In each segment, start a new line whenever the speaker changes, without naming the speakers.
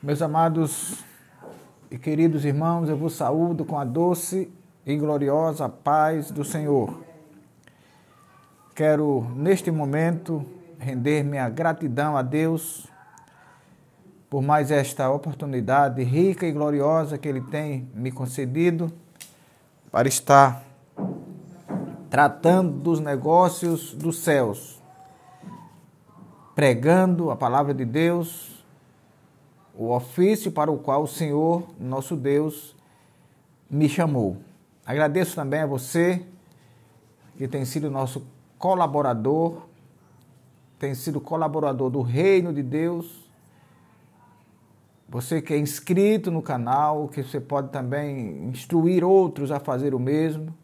Meus amados e queridos irmãos, eu vos saúdo com a doce e gloriosa paz do Senhor. Quero, neste momento, render minha gratidão a Deus por mais esta oportunidade rica e gloriosa que Ele tem me concedido para estar tratando dos negócios dos céus, pregando a palavra de Deus, o ofício para o qual o Senhor, nosso Deus, me chamou. Agradeço também a você que tem sido nosso colaborador, tem sido colaborador do Reino de Deus, você que é inscrito no canal, que você pode também instruir outros a fazer o mesmo,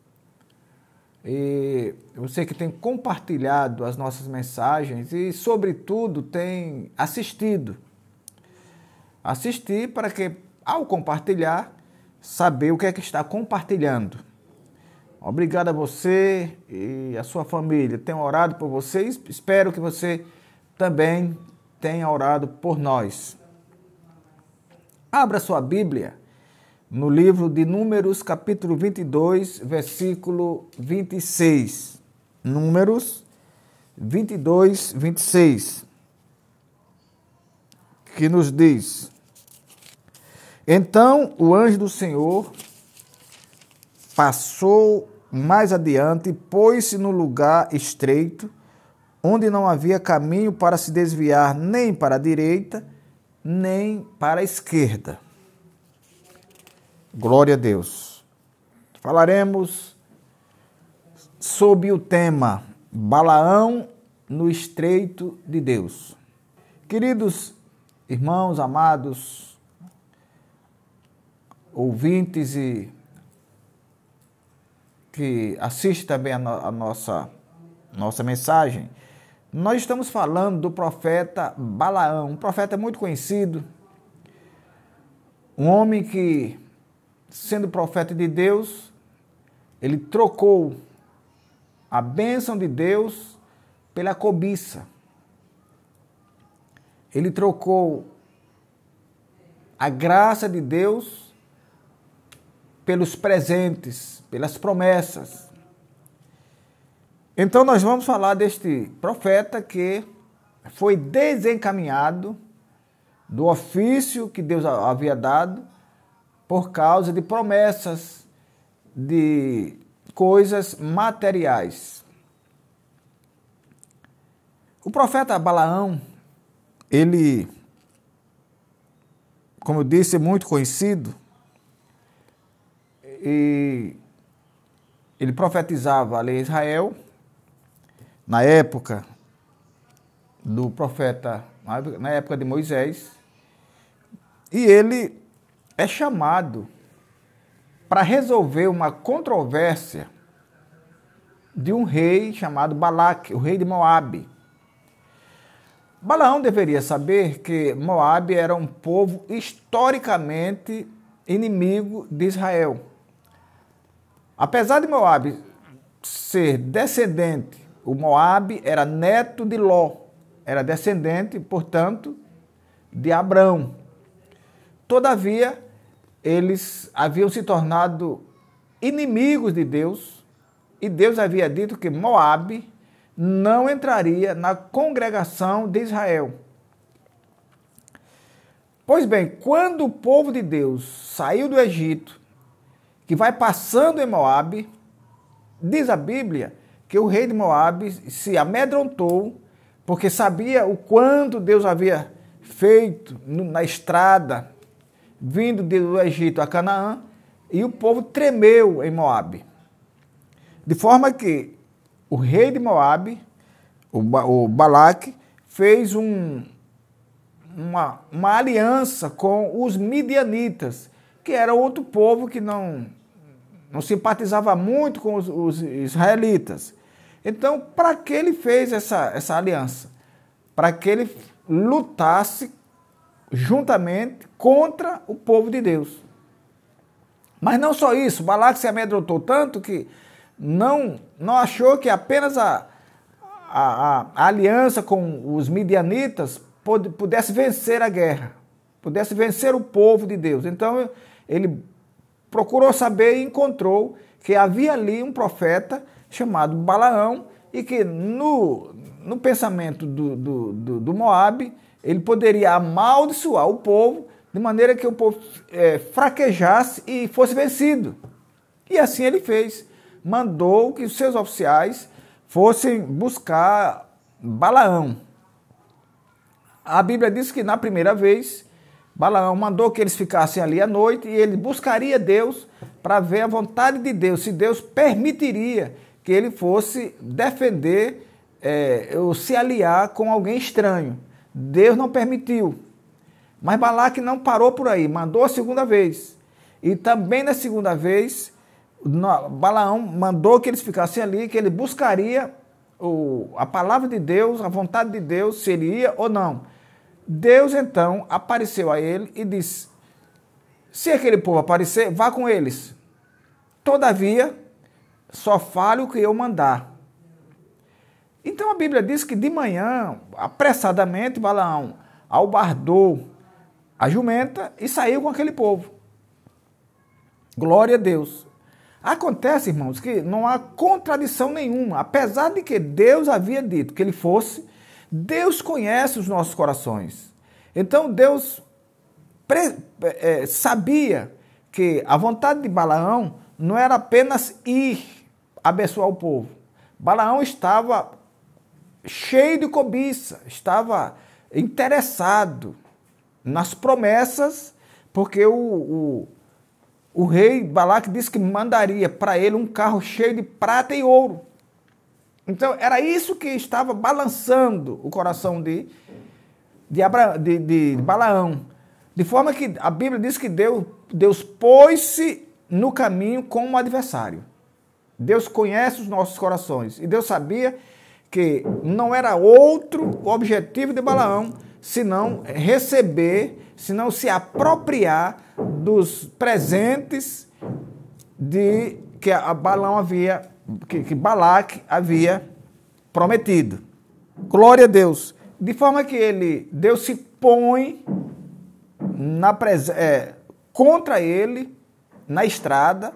e você que tem compartilhado as nossas mensagens e, sobretudo, tem assistido. Assistir para que, ao compartilhar, saber o que é que está compartilhando. Obrigado a você e a sua família. Tenho orado por vocês. Espero que você também tenha orado por nós. Abra sua Bíblia no livro de Números, capítulo 22, versículo 26. Números 22, 26. Que nos diz: Então o anjo do Senhor passou mais adiante e pôs-se no lugar estreito, onde não havia caminho para se desviar nem para a direita, nem para a esquerda. Glória a Deus. Falaremos sobre o tema Balaão no estreito de Deus. Queridos irmãos, amados, ouvintes e que assistem também a nossa mensagem, nós estamos falando do profeta Balaão, um profeta muito conhecido, um homem que, sendo profeta de Deus, ele trocou a bênção de Deus pela cobiça. Ele trocou a graça de Deus pelos presentes, pelas promessas. Então nós vamos falar deste profeta que foi desencaminhado do ofício que Deus havia dado por causa de promessas de coisas materiais. O profeta Balaão, ele, como eu disse, é muito conhecido, e ele profetizava a lei de Israel na época do profeta, na época de Moisés, e ele é chamado para resolver uma controvérsia de um rei chamado Balaque, o rei de Moabe. Balaão deveria saber que Moabe era um povo historicamente inimigo de Israel. Apesar de Moabe ser descendente, o Moabe era neto de Ló, era descendente, portanto, de Abrão. Todavia, eles haviam se tornado inimigos de Deus, e Deus havia dito que Moabe não entraria na congregação de Israel. Pois bem, quando o povo de Deus saiu do Egito, que vai passando em Moabe, diz a Bíblia que o rei de Moabe se amedrontou, porque sabia o quanto Deus havia feito na estrada, vindo do Egito a Canaã, e o povo tremeu em Moabe. De forma que o rei de Moabe, o Balaque, fez uma aliança com os midianitas, que era outro povo que não simpatizava muito com os israelitas. Então, para que ele fez essa aliança? Para que ele lutasse juntamente contra o povo de Deus. Mas não só isso, Balaque se amedrontou tanto que não achou que apenas a aliança com os midianitas pudesse vencer a guerra. pudesse vencer o povo de Deus. Então ele procurou saber e encontrou que havia ali um profeta chamado Balaão e que no pensamento do Moabe ele poderia amaldiçoar o povo de maneira que o povo fraquejasse e fosse vencido. E assim ele fez. Mandou que os seus oficiais fossem buscar Balaão. A Bíblia diz que na primeira vez, Balaão mandou que eles ficassem ali à noite e ele buscaria Deus para ver a vontade de Deus, se Deus permitiria que ele fosse defender ou se aliar com alguém estranho. Deus não permitiu. Mas Balaque não parou por aí, mandou a segunda vez. E também na segunda vez, Balaão mandou que eles ficassem ali, que ele buscaria a palavra de Deus, a vontade de Deus, se ele ia ou não. Deus então apareceu a ele e disse: se aquele povo aparecer, vá com eles. Todavia, só fale o que eu mandar. Então a Bíblia diz que de manhã, apressadamente, Balaão albardou a jumenta e saiu com aquele povo. Glória a Deus. Acontece, irmãos, que não há contradição nenhuma. Apesar de que Deus havia dito que ele fosse, Deus conhece os nossos corações. Então Deus sabia que a vontade de Balaão não era apenas ir abençoar o povo. Balaão estava cheio de cobiça, estava interessado nas promessas, porque o rei Balaque disse que mandaria para ele um carro cheio de prata e ouro. Então, era isso que estava balançando o coração de Balaão. De forma que a Bíblia diz que Deus pôs-se no caminho como um adversário. Deus conhece os nossos corações. E Deus sabia que não era outro o objetivo de Balaão, senão receber, senão se apropriar dos presentes que Balaque havia prometido. Glória a Deus. De forma que Deus se põe contra ele na estrada.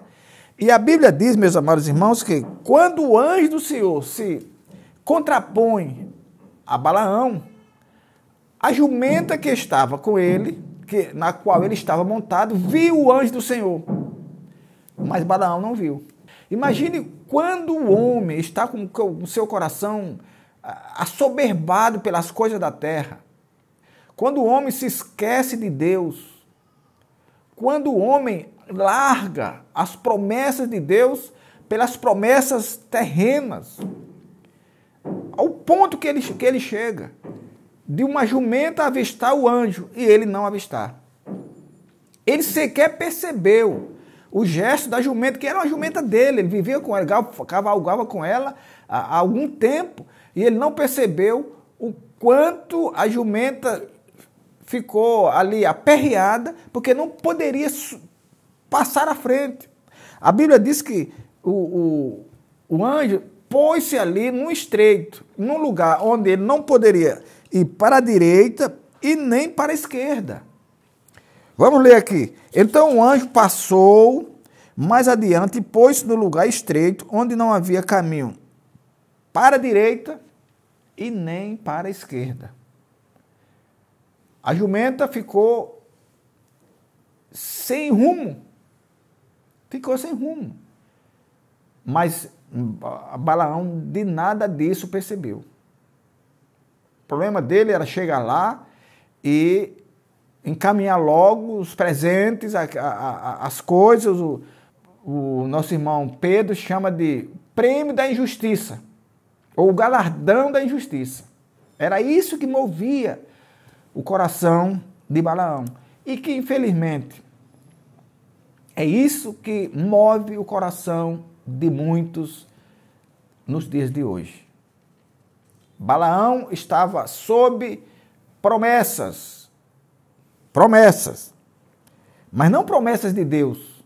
E a Bíblia diz, meus amados irmãos, que quando o anjo do Senhor se contrapõe a Balaão, a jumenta que estava com ele, na qual ele estava montado, viu o anjo do Senhor. Mas Balaão não viu. Imagine quando o homem está com o seu coração assoberbado pelas coisas da terra. Quando o homem se esquece de Deus. Quando o homem larga as promessas de Deus pelas promessas terrenas. Ao ponto que ele chega de uma jumenta avistar o anjo e ele não avistar. Ele sequer percebeu o gesto da jumenta, que era uma jumenta dele, ele vivia com ela, cavalgava com ela há algum tempo, e ele não percebeu o quanto a jumenta ficou ali aperreada, porque não poderia passar à frente. A Bíblia diz que o anjo pôs-se ali num estreito, num lugar onde ele não poderia ir para a direita e nem para a esquerda. Vamos ler aqui. Então o anjo passou mais adiante e pôs-se no lugar estreito, onde não havia caminho para a direita e nem para a esquerda. A jumenta ficou sem rumo. Ficou sem rumo. Mas Balaão de nada disso percebeu. O problema dele era chegar lá e encaminhar logo os presentes, as coisas. O nosso irmão Pedro chama de prêmio da injustiça, ou galardão da injustiça. Era isso que movia o coração de Balaão. E que, infelizmente, é isso que move o coração de muitos nos dias de hoje. Balaão estava sob promessas, mas não promessas de Deus.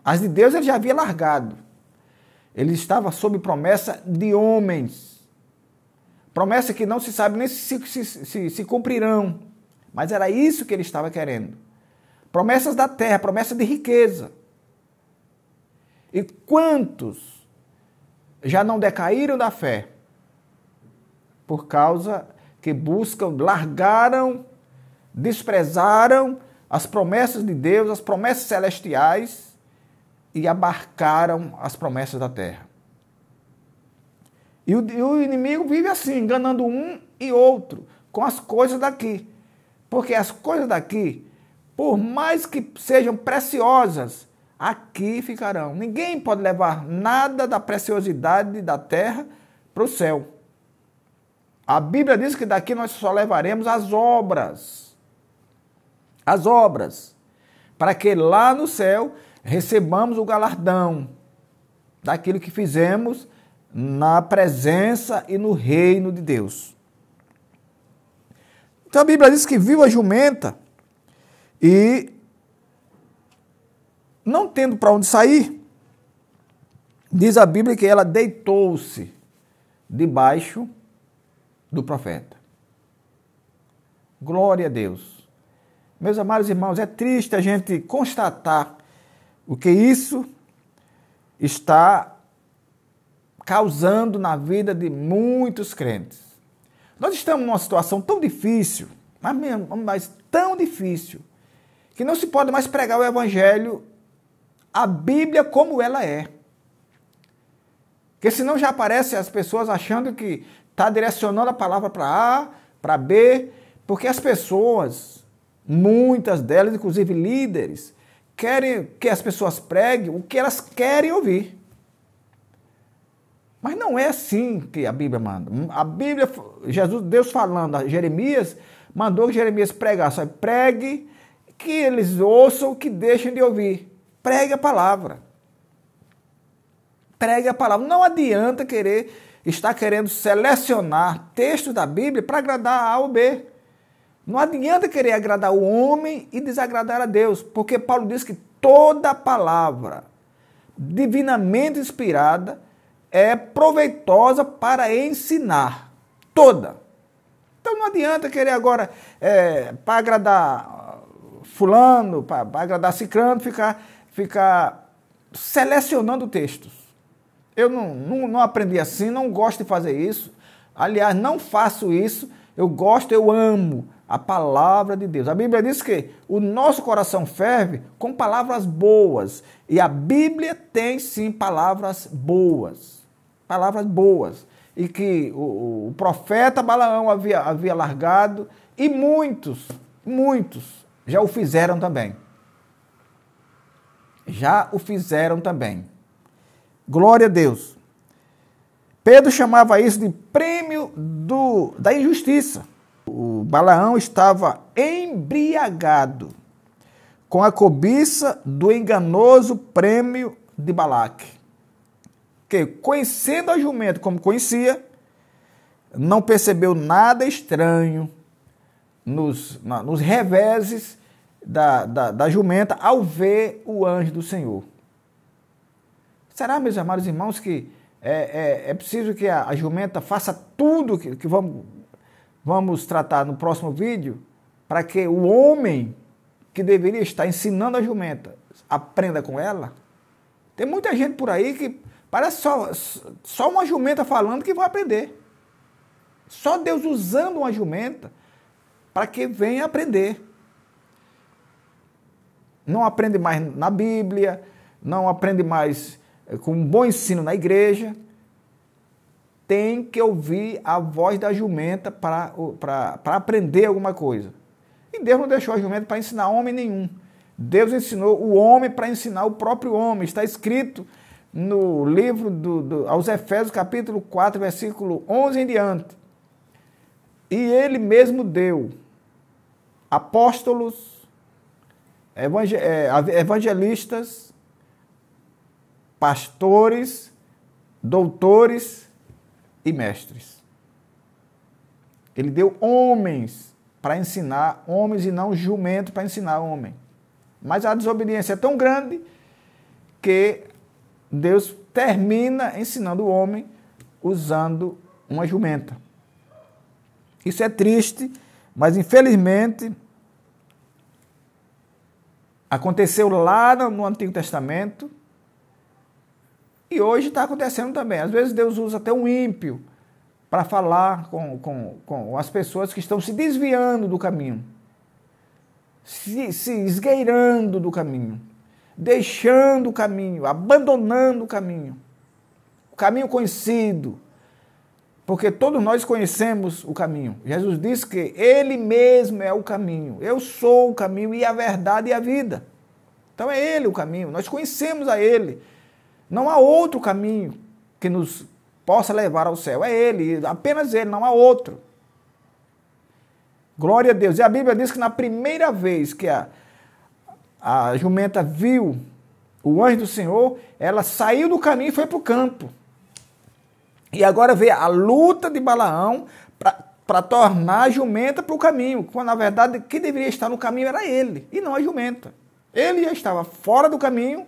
As de Deus ele já havia largado. Ele estava sob promessa de homens. Promessa que não se sabe nem se cumprirão. Mas era isso que ele estava querendo. Promessas da terra, promessa de riqueza. E quantos já não decaíram da fé por causa que buscam, largaram, desprezaram as promessas de Deus, as promessas celestiais e abarcaram as promessas da terra. E o inimigo vive assim, enganando um e outro com as coisas daqui. Porque as coisas daqui, por mais que sejam preciosas, aqui ficarão. Ninguém pode levar nada da preciosidade da terra para o céu. A Bíblia diz que daqui nós só levaremos as obras. As obras. Para que lá no céu recebamos o galardão daquilo que fizemos na presença e no reino de Deus. Então a Bíblia diz que viu a jumenta e, não tendo para onde sair, diz a Bíblia que ela deitou-se debaixo do profeta. Glória a Deus. Meus amados irmãos, é triste a gente constatar o que isso está causando na vida de muitos crentes. Nós estamos numa situação tão difícil, mas tão difícil, que não se pode mais pregar o Evangelho, a Bíblia como ela é. Porque senão já aparecem as pessoas achando que está direcionando a palavra para A, para B, porque as pessoas, muitas delas, inclusive líderes, querem que as pessoas preguem o que elas querem ouvir. Mas não é assim que a Bíblia manda. A Bíblia, Deus falando a Jeremias, mandou que Jeremias pregasse. Pregue, que eles ouçam, que deixem de ouvir. Pregue a palavra. Pregue a palavra. Não adianta estar querendo selecionar textos da Bíblia para agradar A ou B. Não adianta querer agradar o homem e desagradar a Deus, porque Paulo diz que toda palavra divinamente inspirada é proveitosa para ensinar. Toda. Então não adianta querer agora, para agradar fulano, para agradar cicrano, ficar selecionando textos. Eu não aprendi assim, não gosto de fazer isso. Aliás, não faço isso. Eu amo a palavra de Deus. A Bíblia diz que o nosso coração ferve com palavras boas. E a Bíblia tem sim palavras boas. Palavras boas. E que o profeta Balaão havia largado. E muitos já o fizeram também. Já o fizeram também. Glória a Deus. Pedro chamava isso de prêmio da injustiça. O Balaão estava embriagado com a cobiça do enganoso prêmio de Balaque, que, conhecendo a jumenta como conhecia, não percebeu nada estranho nos reveses da jumenta ao ver o anjo do Senhor. Será, meus amados irmãos, que é preciso que a jumenta faça tudo que vamos tratar no próximo vídeo, para que o homem que deveria estar ensinando a jumenta aprenda com ela? Tem muita gente por aí que parece só uma jumenta falando que vai aprender. Só Deus usando uma jumenta para que venha aprender. Não aprende mais na Bíblia, não aprende mais com um bom ensino na igreja. Tem que ouvir a voz da jumenta para aprender alguma coisa. E Deus não deixou a jumenta para ensinar homem nenhum. Deus ensinou o homem para ensinar o próprio homem. Está escrito no livro aos Efésios, capítulo 4, versículo 11 em diante. E ele mesmo deu apóstolos, evangelistas, pastores, doutores e mestres. Ele deu homens para ensinar homens e não jumento para ensinar homem. Mas a desobediência é tão grande que Deus termina ensinando o homem usando uma jumenta. Isso é triste, mas infelizmente Aconteceu lá no Antigo Testamento e hoje está acontecendo também. Às vezes Deus usa até um ímpio para falar com as pessoas que estão se desviando do caminho, se esgueirando do caminho, deixando o caminho, abandonando o caminho conhecido, porque todos nós conhecemos o caminho. Jesus disse que Ele mesmo é o caminho. Eu sou o caminho e a verdade e a vida. Então é Ele o caminho. Nós conhecemos a Ele. Não há outro caminho que nos possa levar ao céu. É Ele, apenas Ele, não há outro. Glória a Deus. E a Bíblia diz que na primeira vez que a jumenta viu o anjo do Senhor, ela saiu do caminho e foi para o campo. E agora vê a luta de Balaão para tornar a jumenta para o caminho, quando na verdade quem deveria estar no caminho era ele, e não a jumenta. Ele já estava fora do caminho,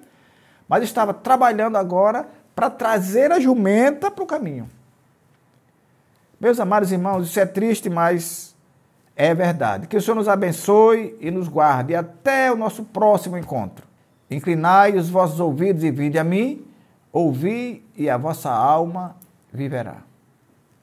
mas estava trabalhando agora para trazer a jumenta para o caminho. Meus amados irmãos, isso é triste, mas é verdade. Que o Senhor nos abençoe e nos guarde. E até o nosso próximo encontro. Inclinai os vossos ouvidos e vinde a mim, ouvi e a vossa alma viverá.